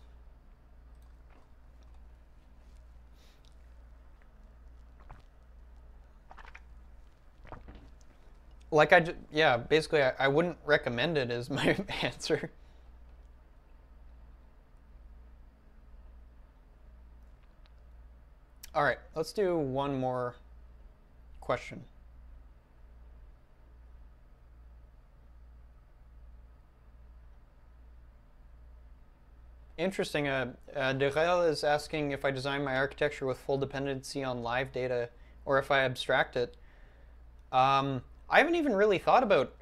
Like yeah, basically I wouldn't recommend it is my answer. All right, let's do one more question. Interesting. Derel is asking if I design my architecture with full dependency on live data or if I abstract it. I haven't even really thought about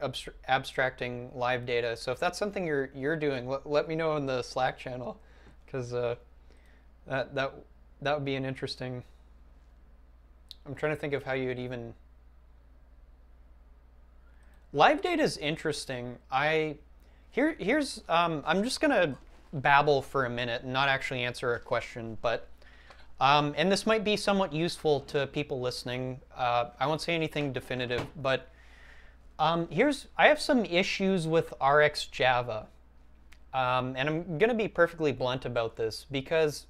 abstracting live data, so if that's something you're doing, let me know in the Slack channel, because that would be an interesting. I'm trying to think of how you would even. Live data is interesting. Here's I'm just gonna babble for a minute and not actually answer a question, but and this might be somewhat useful to people listening. I won't say anything definitive, but I have some issues with RxJava, and I'm gonna be perfectly blunt about this because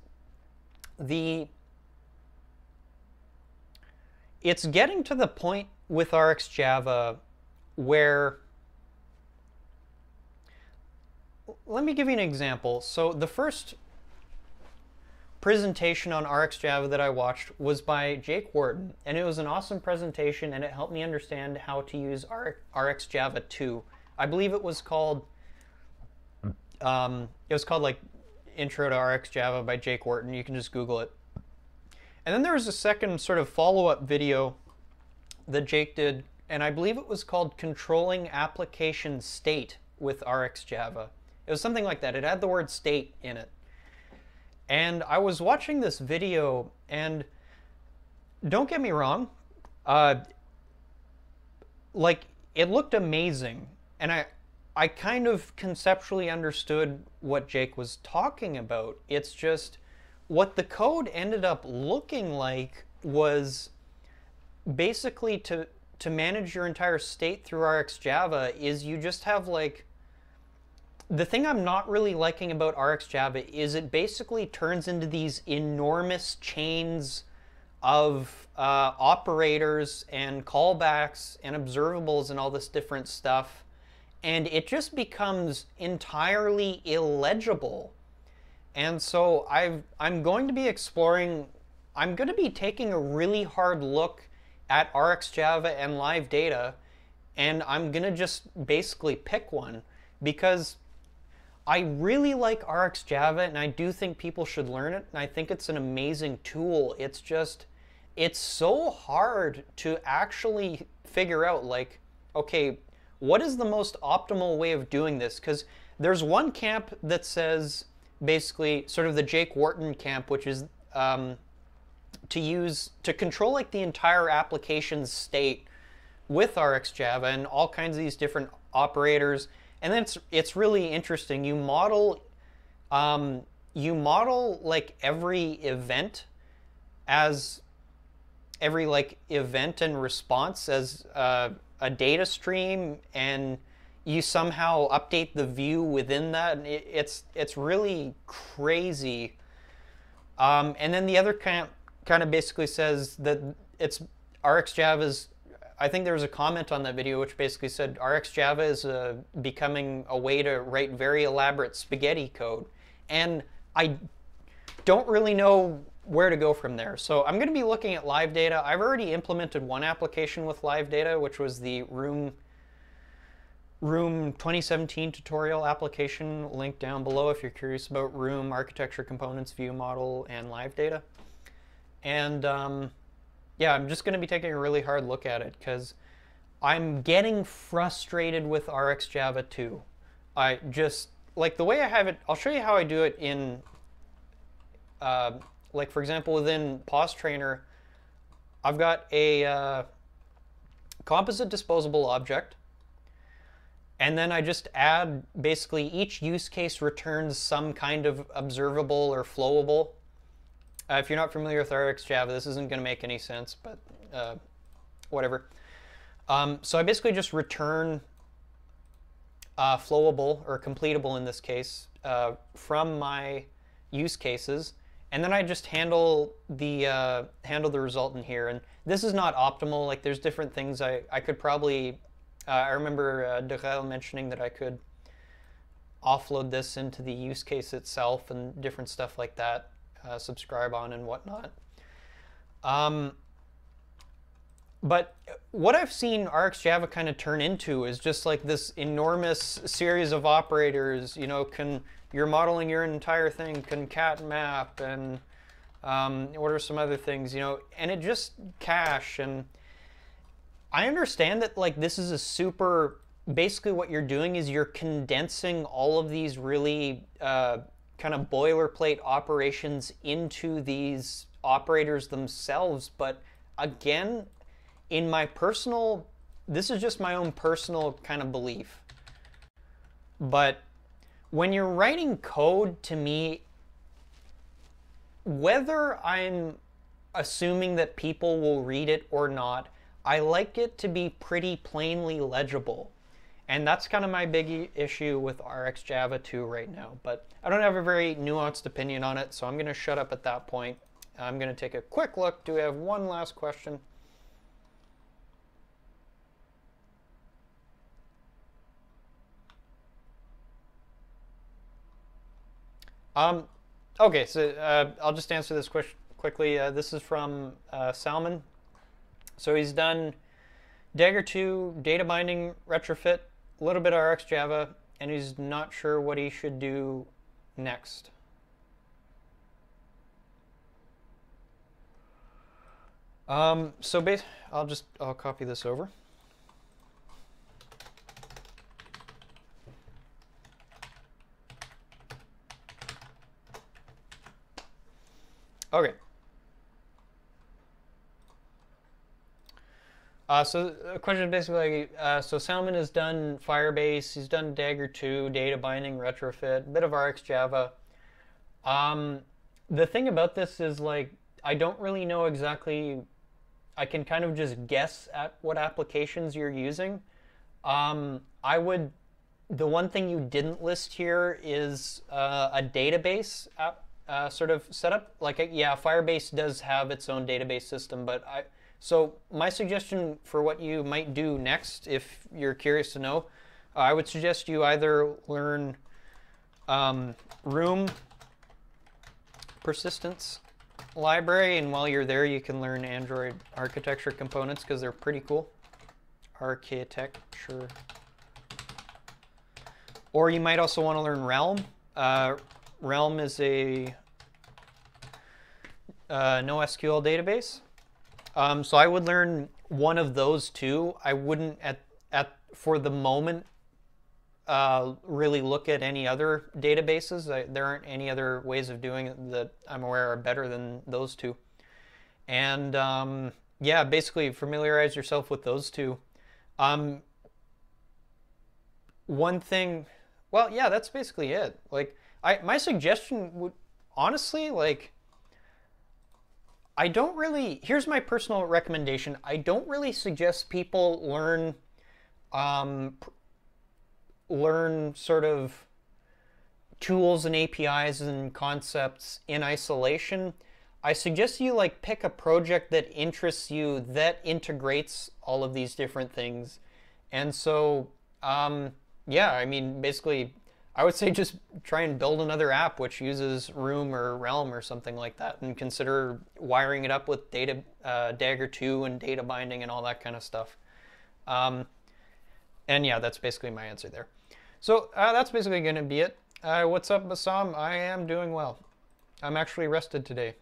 it's getting to the point with RxJava where, let me give you an example. So the first presentation on RxJava that I watched was by Jake Wharton, and it was an awesome presentation, and it helped me understand how to use RxJava 2. I believe it was called like Intro to RxJava by Jake Wharton. You can just Google it. And then there was a second sort of follow-up video that Jake did, and I believe it was called Controlling Application State with RxJava. It was something like that. It had the word state in it. And I was watching this video, and don't get me wrong, like, it looked amazing, and I kind of conceptually understood what Jake was talking about. It's just what the code ended up looking like was basically to manage your entire state through RxJava is you just have like, the thing I'm not really liking about RxJava is it basically turns into these enormous chains of operators and callbacks and observables and all this different stuff, and it just becomes entirely illegible. And so I'm going to be taking a really hard look at RxJava and live data, and I'm going to just basically pick one because I really like RxJava, and I do think people should learn it, and I think it's an amazing tool. It's just, it's so hard to actually figure out, like, okay, what is the most optimal way of doing this? Because there's one camp that says, basically, sort of the Jake Wharton camp, which is to control like the entire application's state with RxJava and all kinds of these different operators. And then it's really interesting. You model like every event as event and response as a data stream, and you somehow update the view within that. And it's really crazy. And then the other camp kind of basically says that it's RxJava's. I think there was a comment on that video which basically said RxJava is becoming a way to write very elaborate spaghetti code. And I don't really know where to go from there. So I'm going to be looking at live data. I've already implemented one application with live data, which was the Room 2017 tutorial application. Link down below if you're curious about Room, architecture, components, view model, and live data. And yeah, I'm just going to be taking a really hard look at it because I'm getting frustrated with RxJava 2. I just, like the way I have it, I'll show you how I do it in, like for example, within Pause Trainer, I've got a composite disposable object, and then I just add, basically each use case returns some kind of observable or flowable. If you're not familiar with RxJava, this isn't going to make any sense, but whatever. So I basically just return flowable, or completable in this case, from my use cases, and then I just handle the result in here. And this is not optimal. Like, there's different things I could probably. I remember Derel mentioning that I could offload this into the use case itself and different stuff like that. Subscribe on and whatnot. But what I've seen RxJava kind of turn into is just like this enormous series of operators. You know, you're modeling your entire thing, concat map, and what are some other things? You know, and it just cache. And I understand that like this is a super. Basically, what you're doing is you're condensing all of these really kind of boilerplate operations into these operators themselves. But again, in my personal, this is just my own personal kind of belief. But when you're writing code, to me, whether I'm assuming that people will read it or not, I like it to be pretty plainly legible. And that's kind of my big issue with RxJava 2 right now. But I don't have a very nuanced opinion on it, so I'm going to shut up at that point. I'm going to take a quick look. Do we have one last question? Okay, so I'll just answer this quickly. This is from Salman. So he's done Dagger 2, data binding, retrofit, a little bit of RxJava, and he's not sure what he should do next. I'll copy this over. Okay. So the question is basically, so Salman has done Firebase, he's done Dagger 2, data binding, retrofit, a bit of RxJava. The thing about this is like, I don't really know exactly, I can kind of just guess at what applications you're using. The one thing you didn't list here is a database app. Sort of setup. Like, yeah, Firebase does have its own database system, but so my suggestion for what you might do next, if you're curious to know, I would suggest you either learn Room persistence library, and while you're there, you can learn Android architecture components because they're pretty cool. Architecture. Or you might also want to learn Realm. Realm is a NoSQL database. So I would learn one of those two. I wouldn't for the moment really look at any other databases. There aren't any other ways of doing it that I'm aware are better than those two. And yeah, basically familiarize yourself with those two. One thing, well, yeah, that's basically it. Like, my suggestion would, honestly, like, I don't really, here's my personal recommendation. I don't really suggest people learn sort of tools and APIs and concepts in isolation. I suggest you like pick a project that interests you that integrates all of these different things. And so, yeah, I mean, basically, I would say just try and build another app which uses Room or Realm or something like that, and consider wiring it up with Dagger 2 and data binding and all that kind of stuff. And yeah, that's basically my answer there. So that's basically going to be it. What's up, Bassam? I am doing well. I'm actually rested today.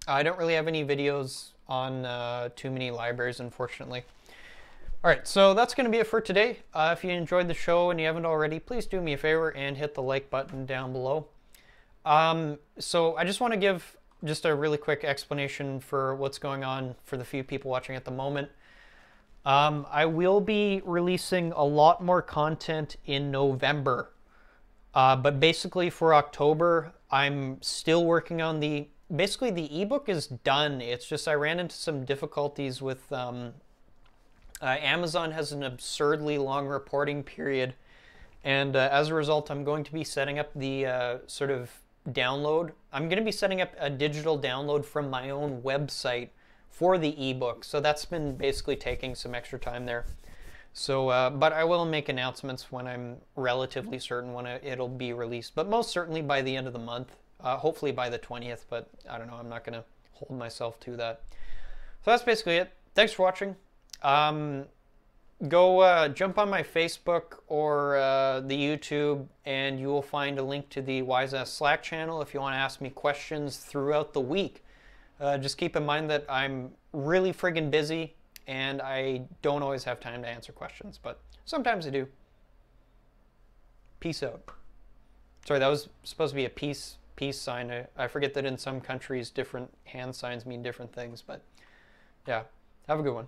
I don't really have any videos on too many libraries, unfortunately. All right, so that's going to be it for today. If you enjoyed the show and you haven't already, please do me a favor and hit the like button down below. So I just want to give just a really quick explanation for what's going on for the few people watching at the moment. I will be releasing a lot more content in November, but basically for October, I'm still working on basically the ebook is done. It's just I ran into some difficulties with Amazon has an absurdly long reporting period, and as a result, I'm going to be setting up the sort of download. I'm going to be setting up a digital download from my own website for the ebook, so that's been basically taking some extra time there. So, but I will make announcements when I'm relatively certain when it'll be released, but most certainly by the end of the month, hopefully by the 20th, but I don't know, I'm not going to hold myself to that. So that's basically it. Thanks for watching. Go jump on my Facebook or the YouTube, and you will find a link to the WiseAss Slack channel if you want to ask me questions throughout the week. Just keep in mind that I'm really friggin' busy, and I don't always have time to answer questions, but sometimes I do. Peace out. Sorry, that was supposed to be a peace sign. I forget that in some countries different hand signs mean different things, but yeah, have a good one.